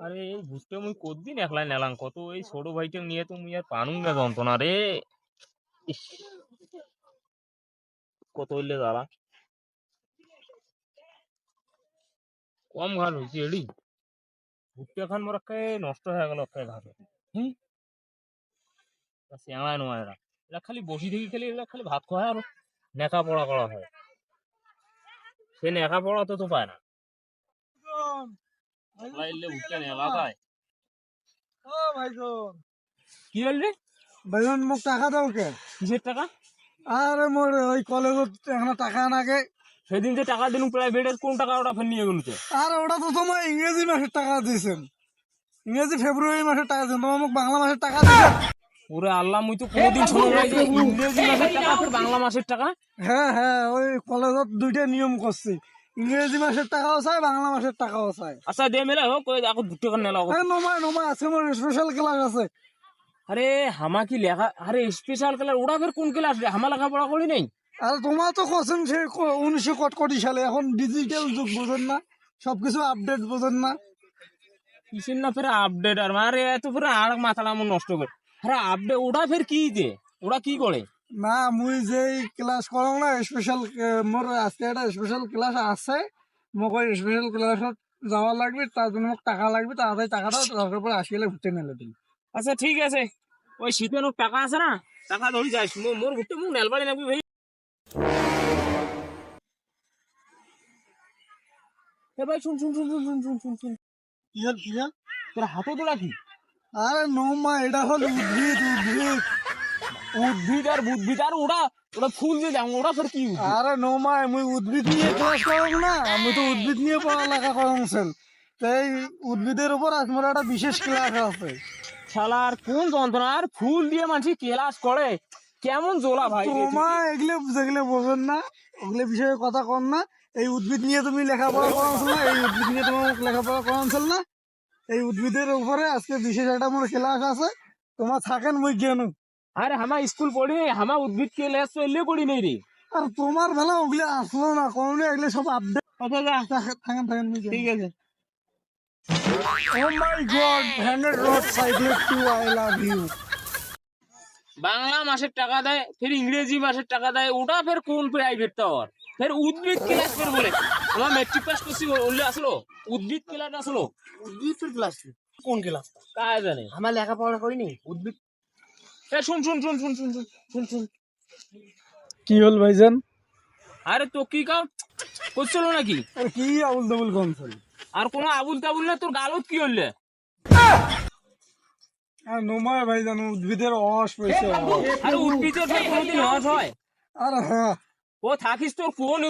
আরে এই ঘুরতে মুই কতদিন একলাই নেলাম কত এই ছোট ভাইকে নিয়ে তো মুই আর পানুম না যন্ত্রণা রে। ইস, কত হইলে দাঁড়া কম ঘাস হয়েছে এডি ঘুরতে খান মোর একে নষ্ট হয়ে গেল একে ঘাস হুম চেঙায় নয় এরা এরা খালি বসি থেকে খেলে এরা খালি ভাত খাওয়া আর নেকা পড়া করা হয় সে নেকা পড়া তো পায় না লাইলে উঠতে এলাকায় ও ভাইজন কি বললি ভাইজন মোক টাকা দাও কে? কিসের টাকা? আরে মোর ওই কলেজত এখনো টাকা নাগে। সেদিন যে টাকা দিলুম প্রাইভেটের কোন টাকা ওটা ফের নিয়ে গেলুতে? আর ওটা তো তোমার ইংরেজি মাসের টাকা দিয়েছেন, ইংরেজি ফেব্রুয়ারি মাসের টাকা দিয়েছেন, তোমার মোক বাংলা মাসের টাকা দিয়েছেন। ওরে আল্লাহ মুই তো কোনোদিন শুনো নাই যে ইংরেজি মাসের টাকা ফের বাংলা মাসের টাকা। হ্যাঁ হ্যাঁ, ওই কলেজত দুইটা নিয়ম করছি, ইংরেজি মাসের টাকাও চাই, বাংলা মাসের টাকাও চাই। আচ্ছা দে মেলা হোক ওই এখন দুটো করে নেলা হোক। নমায় নমায় আছে, মোর স্পেশাল ক্লাস আছে। আরে হামা কি লেখা আরে স্পেশাল ক্লাস ওটা ফের কোন ক্লাস রে হামা লেখাপড়া করি নাই। আর তোমার তো কোশ্চেন সে 1900 সালে, এখন ডিজিটাল যুগ, বোঝেন না, সবকিছু আপডেট বোঝেন না। কিসের না ফের আপডেট আর মারে এত ফের আর মাথাটা আমার নষ্ট করে। আরে আপডেট ওটা ফের কি দে ওরা কি করে? না মুই যেই ক্লাস করাম না স্পেশাল, মোর আজকে একটা স্পেশাল ক্লাস আছে, মোক ওই স্পেশাল ক্লাসত যাওয়া লাগবে, তার জন্য মোক টাকা লাগবে, তাড়াতাড়ি টাকা দাও, দরকার পরে আসি গেলে ঘুরতে মেলে দিন। আচ্ছা ঠিক আছে ওই শীতে নোক টাকা আছে না টাকা ধরি যাইস মোর ঘুরতে মুখ নেলবাড়ি লাগবে ভাই। এ ভাই শুন শুন শুন শুন শুন শুন শুন শুন কি হল কি হল? তোর হাতে তোলা কি? আরে নৌমা, এটা হল উদ্ভিদ উদ্ভিদ। উদ্ভিদ আর বুদ্ভিদ আর ওরা ওরা ফুল দিয়ে যাও ওরা ফের কি উদ্ভিদ? আরে নৌমা, মুই উদ্ভিদ নিয়ে ক্লাস করাম না, আমি তো উদ্ভিদ নিয়ে পড়ালেখা করামছেন, তাই উদ্ভিদের উপর আজ মোর একটা বিশেষ ক্লাস আছে। শালার কোন যন্ত্রণার ফুল দিয়ে মানুষ ক্লাস করে কেমন জোলা ভাই তোমা এগুলো যেগুলো বোঝেন না, ওগুলো বিষয়ে কথা কম না। এই উদ্ভিদ নিয়ে তুমি লেখাপড়া করাচ্ছিল না, এই উদ্ভিদ নিয়ে তোমার লেখাপড়া করাচ্ছিল না, এই উদ্ভিদের উপরে আজকে বিশেষ একটা মোর ক্লাস আছে, তোমার থাকেন মুই জ্ঞান। আরে হামা স্কুল পড়ি হামা উদ্ভিদ ক্লাস তো এলে পড়ি নেই রে। আর তোমার বেলা ওগুলো আসলো না, কোনো এগুলো সব আপডেট। আচ্ছা যা থাকেন থাকেন মুই ঠিক আছে। Oh my god, handed road cycle two, I love you. Bangla মাসের টাকা দেয় ফের ইংরেজি মাসের টাকা দেয় ওটা ফের কোন প্রাইভেট টাওয়ার ফের উদ্ভিদ ক্লাস ফের বলে আমার মেট্রিক পাস করছি বললে আসলো উদ্ভিদ ক্লাস আসলো উদ্ভিদের ক্লাস? কোন ক্লাস? কাজ জানে আমার লেখাপড়া করিনি উদ্ভিদ। এ শুন শুন শুন শুন শুন শুন শুন শুন কি হল ভাইজান? আরে তো কি কাম করছিল নাকি? আর কি আবুল তাবুল কনসল? আর কোনো আবুল তাবুল না তোর গালত কি হইলে? আর নোমায় ভাইজান, উদ্ভিদের অস হয়েছে। আরে উদ্ভিদের ফের কোনোদিন লস হয়? আর হ্যাঁ, ও থাকিস তোর কোন